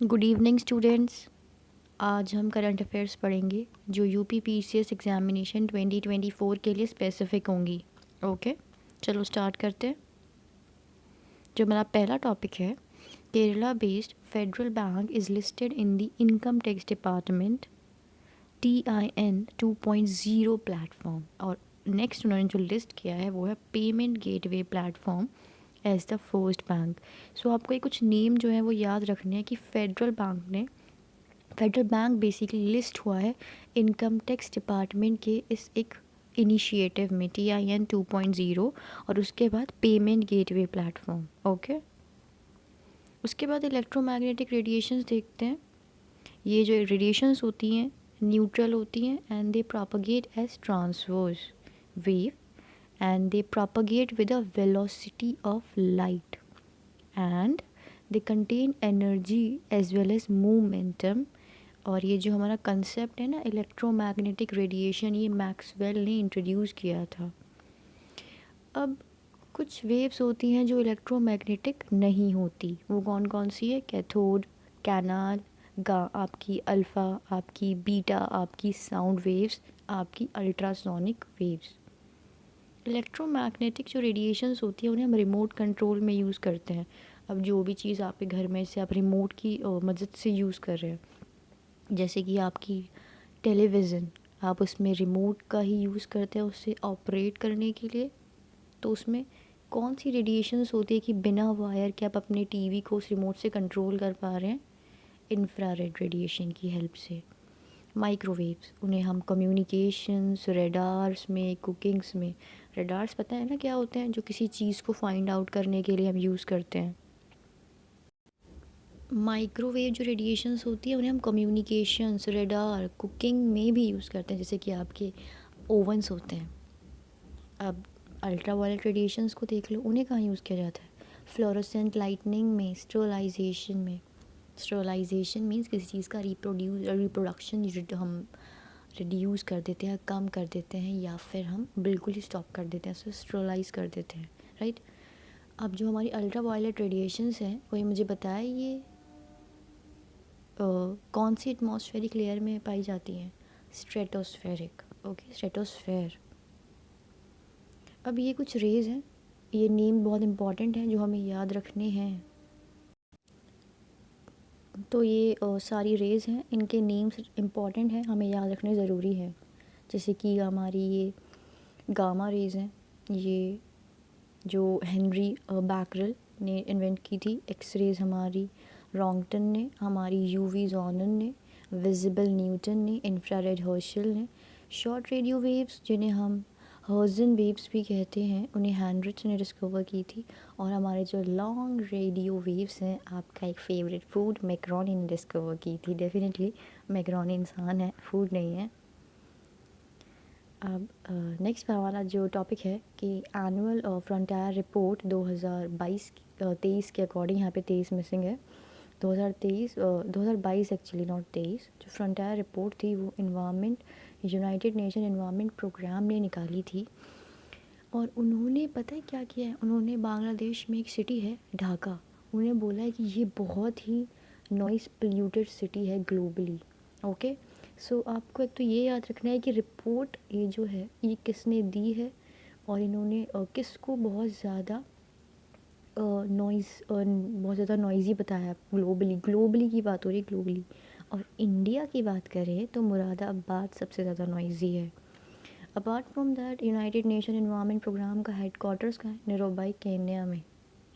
Good evening students. आज हम current affairs पढ़ेंगे जो यूपी पीसीएस एग्जामिनेशन 2024 के लिए स्पेसिफिक होंगी। ओके, चलो स्टार्ट करते हैं। जो मेरा पहला टॉपिक है, Kerala based Federal Bank is listed in the income tax department TIN 2.0 platform. और नेक्स्ट उन्होंने जो लिस्ट किया है वो है payment gateway platform as the first bank. So आपको ये कुछ नेम जो है वो याद रखने हैं कि फेडरल बैंक बेसिकली लिस्ट हुआ है इनकम टैक्स डिपार्टमेंट के इस एक इनिशिएटिव में TIN 2.0 और उसके बाद पेमेंट गेटवे प्लेटफॉर्म। ओके, उसके बाद इलेक्ट्रोमैग्नेटिक रेडिएशंस देखते हैं। ये जो रेडिएशंस होती हैं न्यूट्रल होती हैं and they propagate as transverse wave and they propagate with a velocity of light and they contain energy as well as momentum। और ये जो हमारा कंसेप्ट है ना इलेक्ट्रोमैग्नेटिक रेडिएशन, ये मैक्सवेल ने इंट्रोड्यूस किया था। अब कुछ वेव्स होती हैं जो इलेक्ट्रोमैग्नेटिक नहीं होती, वो कौन कौन सी है? कैथोड, कैनाल, आपकी अल्फ़ा, आपकी बीटा, आपकी साउंड वेव्स, आपकी अल्ट्रासोनिक वेव्स। इलेक्ट्रोमैग्नेटिक जो रेडिएशंस होती है उन्हें हम रिमोट कंट्रोल में यूज़ करते हैं। अब जो भी चीज़ आपके घर में से आप रिमोट की मदद से यूज़ कर रहे हैं, जैसे कि आपकी टेलीविज़न, आप उसमें रिमोट का ही यूज़ करते हैं उससे ऑपरेट करने के लिए, तो उसमें कौन सी रेडिएशंस होती है कि बिना वायर के आप अपने टीवी को उस रिमोट से कंट्रोल कर पा रहे हैं? इंफ्रारेड रेडिएशन की हेल्प से। माइक्रोवेव्स, उन्हें हम कम्युनिकेशंस, रेडार्स में, कुकिंग्स में, रेडार्स पता है ना क्या होते हैं, जो किसी चीज़ को फाइंड आउट करने के लिए हम यूज़ करते हैं। माइक्रोवेव जो रेडिएशंस होती है उन्हें हम कम्युनिकेशंस, रेडार, कुकिंग में भी यूज़ करते हैं, जैसे कि आपके ओवंस होते हैं। अब अल्ट्रा वायलेट रेडिएशंस को देख लो, उन्हें कहाँ यूज़ किया जाता है? फ्लोरोसेंट लाइटनिंग में, स्टेरिलाइजेशन में। स्टेरिलाइजेशन मीन्स किसी चीज़ का रिप्रोडक्शन हम रिड्यूस कर देते हैं, कम कर देते हैं, या फिर हम बिल्कुल ही स्टॉप कर देते हैं, उसे स्टेरिलाइज कर देते हैं, राइट। अब जो हमारी अल्ट्रा वायलेट रेडिएशंस हैं वही मुझे बताया ये कौन सी एटमॉस्फेरिक लेयर में पाई जाती हैं? स्ट्रेटोस्फेरिक। Okay, stratosphere. अब ये कुछ रेज हैं, ये नेम बहुत इंपॉर्टेंट हैं जो हमें याद रखने हैं। तो ये सारी रेज हैं, इनके नेम्स इंपॉर्टेंट हैं, हमें याद रखने ज़रूरी है। जैसे कि हमारी ये गामा रेज हैं, ये जो हेनरी बैकरल ने इन्वेंट की थी। एक्स रेज हमारी रॉन्गटन ने, हमारी यूवी जॉनन ने, विजिबल न्यूटन ने, इंफ्रारेड हर्शल ने। शॉर्ट रेडियो वेव्स जिन्हें हम हर्जन वेव्स भी कहते हैं, उन्हें हैंड्रिच ने डिस्कवर की थी। और हमारे जो लॉन्ग रेडियो वेव्स हैं, आपका एक फेवरेट फूड मैकरोनी ने डिस्कवर की थी। डेफिनेटली मैकरोनी इंसान है, फूड नहीं है। अब नेक्स्ट हमारा जो टॉपिक है कि एनुअल फ्रंटियर रिपोर्ट 2022-23 के अकॉर्डिंग, यहाँ पे 23 मिसिंग है। 2022 एक्चुअली, नॉट 23। जो फ्रंटियर रिपोर्ट थी वो environment, United Nation environment programme ने निकाली थी। और उन्होंने पता है क्या किया है? उन्होंने बांग्लादेश में एक सिटी है ढाका, उन्हें बोला है कि ये बहुत ही नॉइस पोल्यूटेड सिटी है ग्लोबली। ओके, सो आपको एक तो ये याद रखना है कि रिपोर्ट ये जो है ये किसने दी है, और इन्होंने किसको बहुत ज़्यादा बहुत ज़्यादा नॉइज़ी बताया। ग्लोबली की बात हो रही है, ग्लोबली। और इंडिया की बात करें तो मुरादाबाद सबसे ज़्यादा नॉइज़ी है। Apart from that, United Nation environment programme का हेडक्वार्टर्स का है नैरोबी, केन्या में।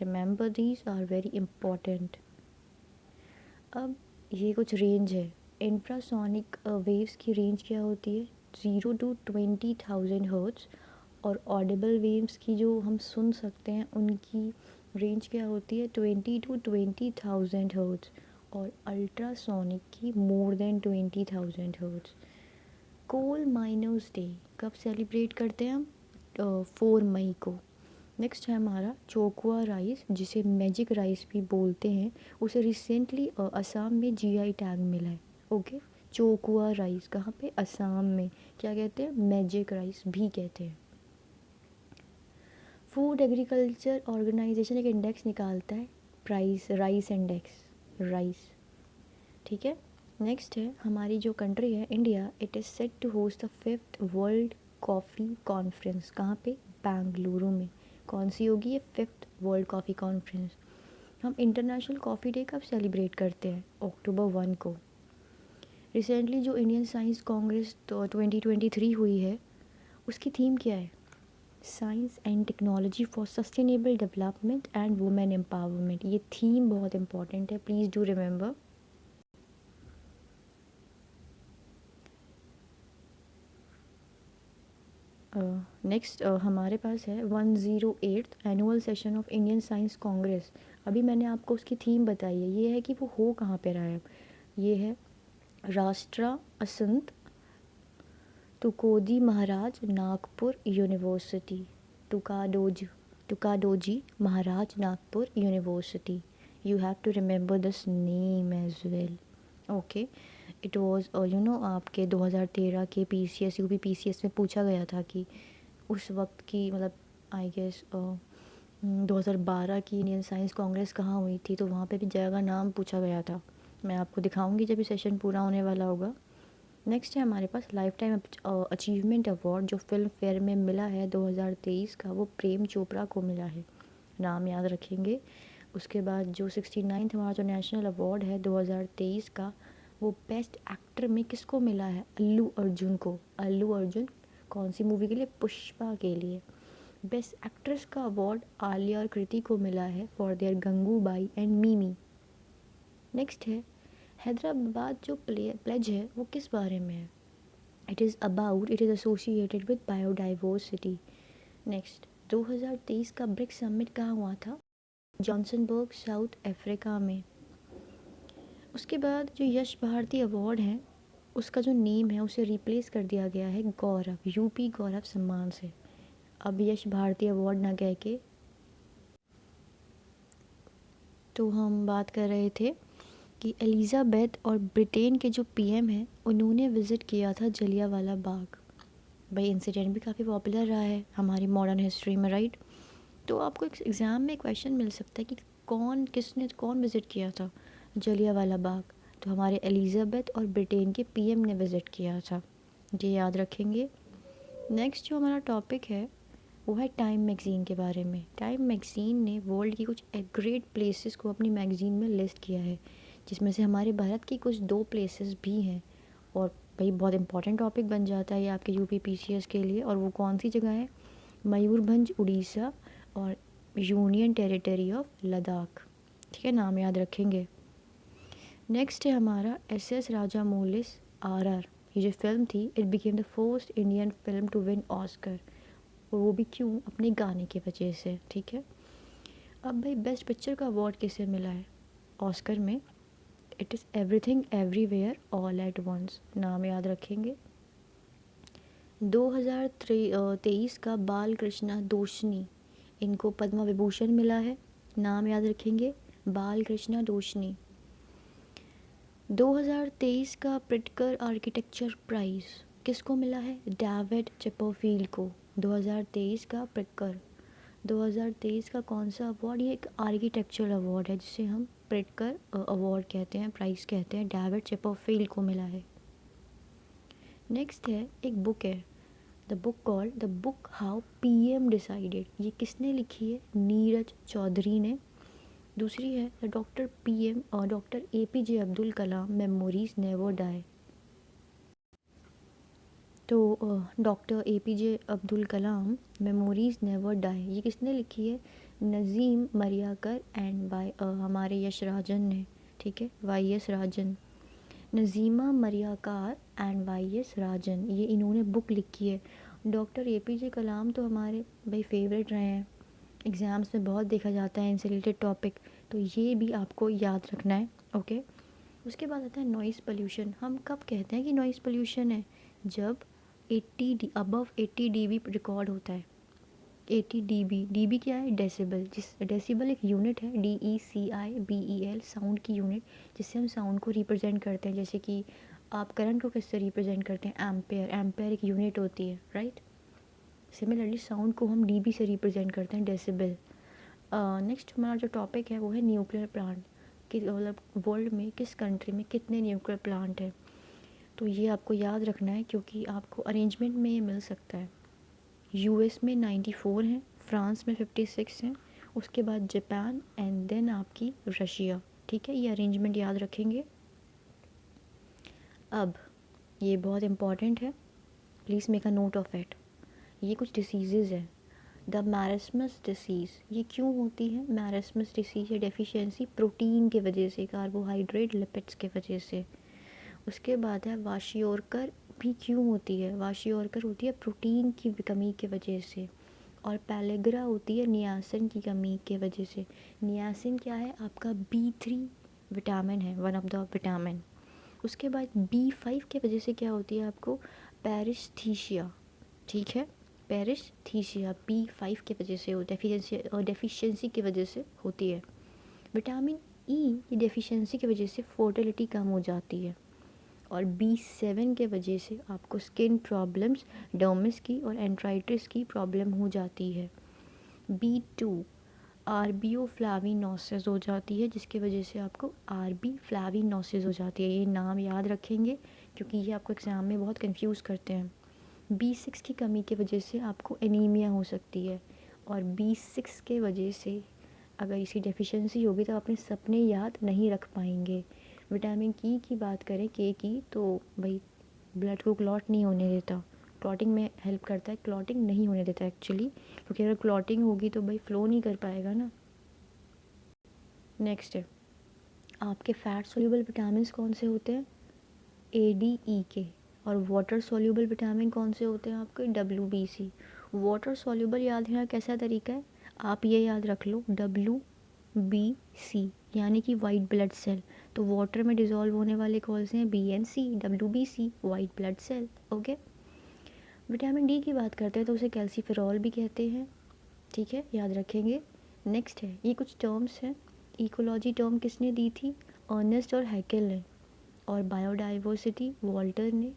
Remember these are very important. अब ये कुछ रेंज है। इंफ्रासोनिक वेव्स की रेंज क्या होती है? 0 to 20,000 हर्ट्ज़। और ऑडिबल वेव्स की जो हम सुन सकते हैं उनकी रेंज क्या होती है? 20 to 20,000 हर्ट्ज़। और अल्ट्रासोनिक की more than 20,000 hertz. Coal miners day कब सेलिब्रेट करते हैं हम? 4 मई को। नेक्स्ट है हमारा चोकुआ राइस, जिसे मैजिक राइस भी बोलते हैं। उसे रिसेंटली असम में GI टैग मिला है। ओके, चोकुआ राइस कहाँ पे? असम में। क्या कहते हैं? मैजिक राइस भी कहते हैं। फूड एग्रीकल्चर ऑर्गेनाइजेशन एक इंडेक्स निकालता है, प्राइस राइस इंडेक्स, राइस। ठीक है। नेक्स्ट है हमारी जो कंट्री है India, it is set to host the 5th world coffee conference. कहाँ पे? बेंगलुरु में। कौन सी होगी ये 5th वर्ल्ड कॉफ़ी कॉन्फ्रेंस? हम इंटरनेशनल कॉफ़ी डे कब सेलिब्रेट करते हैं? अक्टूबर 1 को। रिसेंटली जो इंडियन साइंस कांग्रेस तो 2023 हुई है, उसकी थीम क्या है? Science and technology for sustainable development and women empowerment. ये थीम बहुत इंपॉर्टेंट है, प्लीज़ डू रिमेंबर। नेक्स्ट हमारे पास है 108th annual session of Indian science Congress. अभी मैंने आपको उसकी थीम बताई है, ये है कि वो हो कहाँ पे रहा है। ये है राष्ट्रा असंत तुकोजी महाराज नागपुर यूनिवर्सिटी, तुकाडोज Tukadoji Maharaj Nagpur university. You have to remember this name as well. Okay, it was आपके 2013 के पीसीएस यूपी पीसीएस में पूछा गया था कि उस वक्त की मतलब आई गेस 2012 की इंडियन साइंस कांग्रेस कहाँ हुई थी, तो वहाँ पे भी जगह का नाम पूछा गया था। मैं आपको दिखाऊंगी जब ये सेशन पूरा होने वाला होगा। नेक्स्ट है हमारे पास लाइफ टाइम अचीवमेंट अवार्ड जो फिल्म फेयर में मिला है 2023 का, वो प्रेम चोपड़ा को मिला है। नाम याद रखेंगे। उसके बाद जो 69th हमारा जो नेशनल अवार्ड है 2023 का, वो बेस्ट एक्टर में किसको मिला है? अल्लू अर्जुन को। अल्लू अर्जुन कौन सी मूवी के लिए? पुष्पा के लिए। बेस्ट एक्ट्रेस का अवार्ड आलिया और कृति को मिला है for their Gangubai and Mimi. Next है हैदराबाद जो प्लेज है वो किस बारे में है? It is associated with biodiversity. Next 2023 का ब्रिक्स समिट कहाँ हुआ था? जॉन्सनबर्ग साउथ अफ्रीका में। उसके बाद जो यश भारती अवार्ड है, उसका जो नेम है उसे रिप्लेस कर दिया गया है गौरव, यूपी गौरव सम्मान से। अब यश भारती अवार्ड ना कह के, तो हम बात कर रहे थे कि एलिज़ाबेथ और ब्रिटेन के जो पीएम हैं उन्होंने विज़िट किया था जलियांवाला बाग। भाई इंसिडेंट भी काफ़ी पॉपुलर रहा है हमारी मॉडर्न हिस्ट्री में, राइट। तो आपको एक एग्ज़ाम में क्वेश्चन मिल सकता है कि कौन विज़िट किया था जलियांवाला बाग? तो हमारे एलिज़ाबेथ और ब्रिटेन के पीएम ने विज़िट किया था, ये याद रखेंगे। नेक्स्ट जो हमारा टॉपिक है वो है टाइम मैगज़ीन के बारे में। टाइम मैगज़ीन ने वर्ल्ड की कुछ ग्रेट प्लेसेस को अपनी मैगज़ीन में लिस्ट किया है, जिसमें से हमारे भारत की कुछ 2 प्लेसेस भी हैं। और भाई बहुत इंपॉर्टेंट टॉपिक बन जाता है ये आपके यूपी पीसीएस के लिए। और वो कौन सी जगह है? मयूरभंज उड़ीसा और यूनियन टेरिटरी ऑफ लद्दाख। ठीक है, नाम याद रखेंगे। नेक्स्ट है हमारा एस राजामौलीस आरआर। ये जो फिल्म थी, it became the first Indian film to win Oscar. और वो भी क्यों? अपने गाने की वजह से। ठीक है। अब भाई बेस्ट पिक्चर का अवार्ड किसे मिला है ऑस्कर में? It is everything everywhere all at once. नाम याद रखेंगे। 2023 का बाल कृष्णा दोषनी, इनको पद्म विभूषण मिला है। नाम याद रखेंगे, बाल कृष्णा दोषनी। 2023 का प्रिटकर आर्किटेक्चर प्राइज़ किसको मिला है? डेविड चिपरफील्ड को। 2023 का प्रिटकर। 2023 का कौन सा अवार्ड? ये एक आर्किटेक्चरल अवार्ड है जिसे हम प्रिटकर अवार्ड कहते हैं, प्राइज़ कहते हैं। डेविड चिपरफील्ड को मिला है। नेक्स्ट है एक बुक है, the book called the book how PM decided. ये किसने लिखी है? नीरज चौधरी ने। दूसरी है the doctor APJ Abdul Kalam memories never die. तो doctor APJ Abdul Kalam memories never die, ये किसने लिखी है? नज़ीम मरियाकर एंड वाई हमारे यश राजन ने। ठीक है, Y S Rajan. Nazima Mariyakar and Y S Rajan, ये इन्होंने बुक लिखी है। डॉक्टर एपीजे कलाम तो हमारे भाई फेवरेट रहे हैं, एग्ज़ाम्स में बहुत देखा जाता है इनसे रिलेटेड टॉपिक, तो ये भी आपको याद रखना है। ओके। उसके बाद आता है नॉइज़ पोल्यूशन। हम कब कहते हैं कि नॉइज़ पोल्यूशन है? जब 80 डीबी रिकॉर्ड होता है। 80 डीबी, डीबी क्या है? डेसिबल। डेसिबल एक यूनिट है, DECIBEL, साउंड की यूनिट, जिससे हम साउंड को रिप्रेजेंट करते हैं। जैसे कि आप करंट को किससे रिप्रेजेंट करते हैं? एम्पेयर। एम्पेयर एक यूनिट होती है, राइट। सिमिलरली साउंड को हम डीबी से रिप्रेजेंट करते हैं, डेसिबल। नेक्स्ट हमारा जो टॉपिक है वो है न्यूक्लियर प्लांट। मतलब वर्ल्ड में किस कंट्री में कितने न्यूक्लियर प्लांट है। तो ये आपको याद रखना है क्योंकि आपको अरेंजमेंट में ये मिल सकता है। यूएस में 94 हैं, फ्रांस में 56 हैं, उसके बाद जापान एंड देन आपकी रशिया। ठीक है, ये अरेंजमेंट याद रखेंगे। अब ये बहुत इम्पॉर्टेंट है, please make a note of it. ये कुछ डिसीज़ेज़ है। द मैरस्मस डिसीज़, ये क्यों होती है मैरस्मस डिसीज़ या डेफिशिएंसी? प्रोटीन की वजह से, कार्बोहाइड्रेट लिपिड्स की वजह से। उसके बाद है वाशियोरकर, भी क्यों होती है? वाशियोरकर होती है प्रोटीन की कमी की वजह से। और पैलेग्रा होती है नियासिन की कमी की वजह से। नियासिन क्या है? आपका B3 विटामिन है, वन ऑफ द विटामिन। उसके बाद B5 की वजह से क्या होती है आपको? पेरिस्थीसिया। ठीक है, पेरिस्थीसिया B5 की वजह से डेफिशिएंसी की वजह से होती है। विटामिन ई की डेफिशिएंसी की वजह से फर्टिलिटी कम हो जाती है। और B7 के वजह से आपको स्किन प्रॉब्लम्स, डर्मिस की और एंट्राइटिस की प्रॉब्लम हो जाती है। B2 आरबीओ फ्लाविनोसिस हो जाती है, जिसकी वजह से आपको आरबी फ्लाविनोसिस हो जाती है। ये नाम याद रखेंगे क्योंकि ये आपको एग्ज़ाम में बहुत कंफ्यूज करते हैं। B6 की कमी की वजह से आपको एनीमिया हो सकती है। और B6 के वजह से अगर इसकी डेफिशिएंसी होगी तो अपने सपने याद नहीं रख पाएंगे। विटामिन की बात करें, के की, तो भाई ब्लड को क्लॉट नहीं होने देता, क्लॉटिंग में हेल्प करता है, क्लॉटिंग नहीं होने देता एक्चुअली, क्योंकि अगर क्लॉटिंग होगी तो भाई फ्लो नहीं कर पाएगा ना। नेक्स्ट है आपके फैट सोल्यूबल विटामिन कौन से होते हैं? ADE के। और वाटर सोल्यूबल विटामिन कौन से होते हैं आपके? WBC। वाटर सोल्यूबल याद है कैसा तरीका है? आप ये याद रख लो, WBC यानी कि वाइट ब्लड सेल। तो वाटर में डिज़ोल्व होने वाले कौन से हैं? BNC, WBC, white blood cell. Okay, vitamin D की बात करते हैं तो उसे कैल्सीफेरॉल भी कहते हैं। ठीक है, याद रखेंगे। नेक्स्ट है, ये कुछ टर्म्स हैं। इकोलॉजी टर्म किसने दी थी? अर्नेस्ट और हैकेल ने। और बायोडाइवर्सिटी वॉल्टर ने।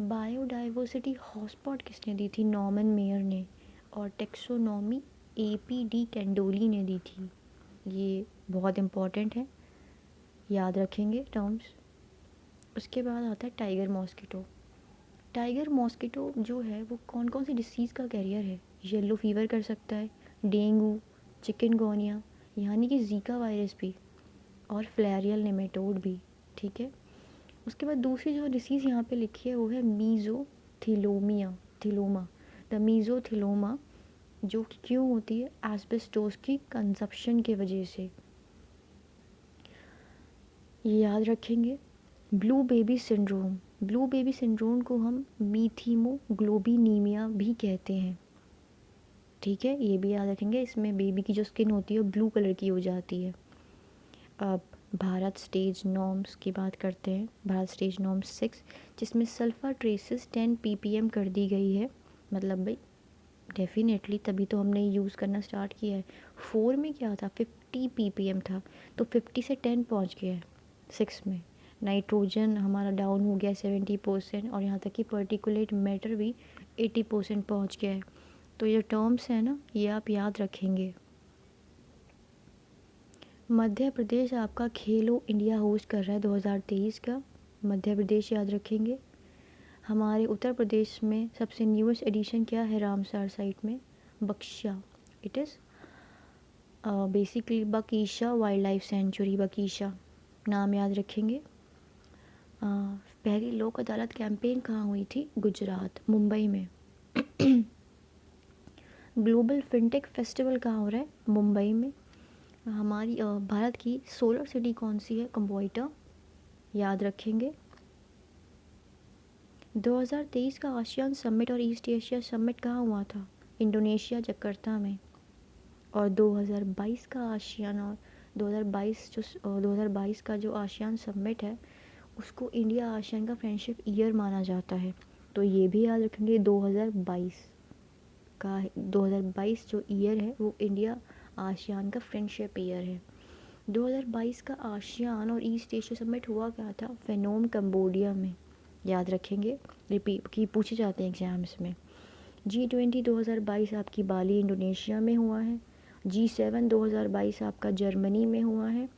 बायोडाइवर्सिटी हॉटस्पॉट किसने दी थी? नॉर्मन मेयर ने। और टेक्सोनॉमी APD कैंडोली ने दी थी। ये बहुत इम्पॉर्टेंट है, याद रखेंगे टर्म्स। उसके बाद आता है टाइगर मॉस्किटो। टाइगर मॉस्किटो जो है वो कौन कौन सी डिसीज़ का कैरियर है? येलो फीवर कर सकता है, डेंगू, चिकनगोनिया यानी कि जीका वायरस भी, और फ्लैरियल नेमेटोड भी। ठीक है, उसके बाद दूसरी जो डिसीज़ यहाँ पे लिखी है वो है थीलोमा। द मीज़ोथीलोमा, जो कि क्यों होती है? एस्बेस्टोस की कंजप्शन की वजह से। ये याद रखेंगे। Blue baby syndrome, blue baby syndrome को हम मीथीमोग्लोबिनीमिया भी कहते हैं। ठीक है, ये भी याद रखेंगे। इसमें बेबी की जो स्किन होती है वो ब्लू कलर की हो जाती है। अब भारत स्टेज नॉर्म्स की बात करते हैं। भारत स्टेज नॉर्म 6, जिसमें सल्फर ट्रेसेस 10 ppm कर दी गई है। मतलब भाई डेफिनेटली तभी तो हमने यूज़ करना स्टार्ट किया है। 4 में क्या था? 50 ppm था, तो 50 से 10 पहुंच गया है 6 में। नाइट्रोजन हमारा डाउन हो गया 70%, और यहाँ तक कि पर्टिकुलेट मैटर भी 80% पहुँच गया है। तो ये टर्म्स हैं ना, ये आप याद रखेंगे। मध्य प्रदेश आपका खेलो इंडिया होस्ट कर रहा है 2023 का, मध्य प्रदेश याद रखेंगे। हमारे उत्तर प्रदेश में सबसे न्यूएस्ट एडिशन क्या है रामसर साइट में? Baksha. It is basically Bakisha wildlife sanctuary, Bakisha नाम याद रखेंगे। पहली लोक अदालत कैंपेन कहाँ हुई थी? गुजरात, मुंबई में। ग्लोबल फिनटेक फेस्टिवल कहाँ हो रहा है? मुंबई में। हमारी भारत की सोलर सिटी कौन सी है? कंबोइटा, याद रखेंगे। 2023 का आसियान समिट और ईस्ट एशिया समिट कहाँ हुआ था? इंडोनेशिया, जकार्ता में। और 2022 का आसियान और 2022 का जो आसियान समिट है उसको इंडिया आसियान का फ्रेंडशिप ईयर माना जाता है। तो ये भी याद रखेंगे 2022 का, 2022 जो ईयर है वो इंडिया आसियान का फ्रेंडशिप ईयर है। 2022 का आसियान और ईस्ट एशिया समिट हुआ क्या था? फेनोम, कंबोडिया में, याद रखेंगे। रिपीट की पूछे जाते हैं एग्जाम्स में। G20 2022 आपकी बाली, इंडोनेशिया में हुआ है। G7 2022 आपका जर्मनी में हुआ है।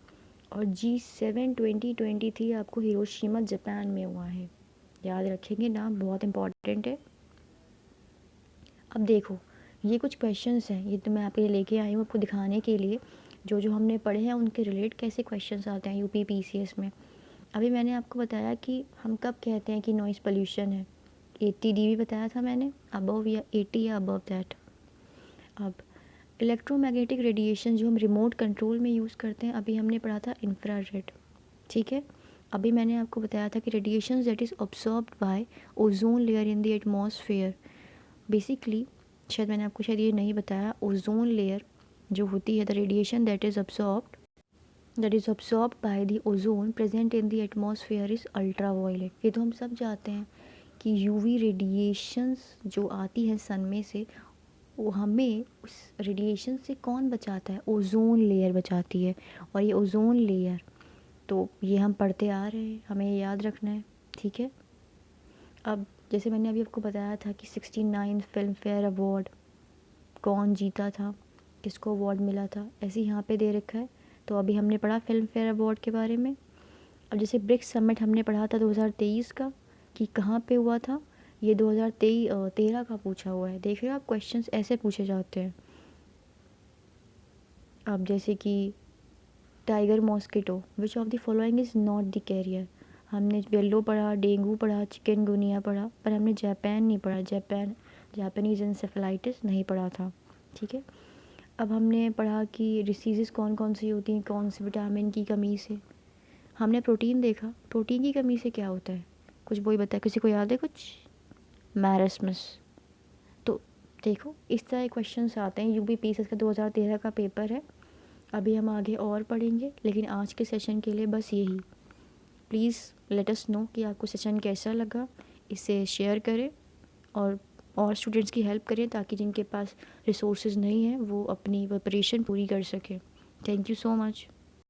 और G7 2023 आपको हिरोशिमा जापान में हुआ है, याद रखेंगे नाम, बहुत इम्पॉर्टेंट है। अब देखो, ये कुछ क्वेश्चंस हैं, ये तो मैं आपके लिए लेके आई हूँ आपको दिखाने के लिए, जो जो हमने पढ़े हैं उनके रिलेट कैसे क्वेश्चंस आते हैं यूपी पीसीएस में। अभी मैंने आपको बताया कि हम कब कहते हैं कि नॉइज़ पोल्यूशन है, 80 dB बताया था मैंने, अबव या 80 या अबव दैट। अब इलेक्ट्रोमैग्नेटिक रेडिएशन जो हम रिमोट कंट्रोल में यूज़ करते हैं, अभी हमने पढ़ा था इंफ्रारेड, ठीक है। अभी मैंने आपको बताया था कि radiation that is absorbed by ozone layer in the atmosphere. Basically शायद मैंने आपको शायद ये नहीं बताया, ओजोन लेयर जो होती है, the radiation that is absorbed by the ozone present in the atmosphere is ultraviolet. ये तो हम सब जानते हैं कि यूवी रेडिएशंस जो आती है सन में से, वो हमें उस रेडिएशन से कौन बचाता है, ओजोन लेयर बचाती है। और ये ओजोन लेयर तो ये हम पढ़ते आ रहे हैं, हमें ये याद रखना है, ठीक है। अब जैसे मैंने अभी आपको बताया था कि 69 फिल्म फेयर अवार्ड कौन जीता था, किसको अवार्ड मिला था, ऐसे यहाँ पे दे रखा है। तो अभी हमने पढ़ा फिल्म फेयर अवार्ड के बारे में। अब जैसे ब्रिक्स समिट हमने पढ़ा था 2023 का, कि कहाँ पे हुआ था, ये 2013 का पूछा हुआ है। देख रहे हो आप, क्वेश्चंस ऐसे पूछे जाते हैं। अब जैसे कि tiger mosquito which of the following is not the carrier. हमने येलो पढ़ा, डेंगू पढ़ा, चिकनगुनिया पढ़ा, पर हमने जापान नहीं पढ़ा, जापानीज इंसेफेलाइटिस नहीं पढ़ा था, ठीक है। अब हमने पढ़ा कि डिसीज़ कौन कौन सी होती हैं, कौन से विटामिन की कमी से। हमने प्रोटीन देखा, प्रोटीन की कमी से क्या होता है, कुछ वही बताया, किसी को याद है कुछ, मैरस्मस। तो देखो इस तरह क्वेश्चंस आते हैं, यूपी पीसीएस का 2013 का पेपर है। अभी हम आगे और पढ़ेंगे, लेकिन आज के सेशन के लिए बस यही। प्लीज़ लेट अस नो कि आपको सेशन कैसा लगा, इसे शेयर करें और स्टूडेंट्स की हेल्प करें, ताकि जिनके पास रिसोर्सेज नहीं हैं वो अपनी प्रिपरेशन पूरी कर सकें। Thank you so much.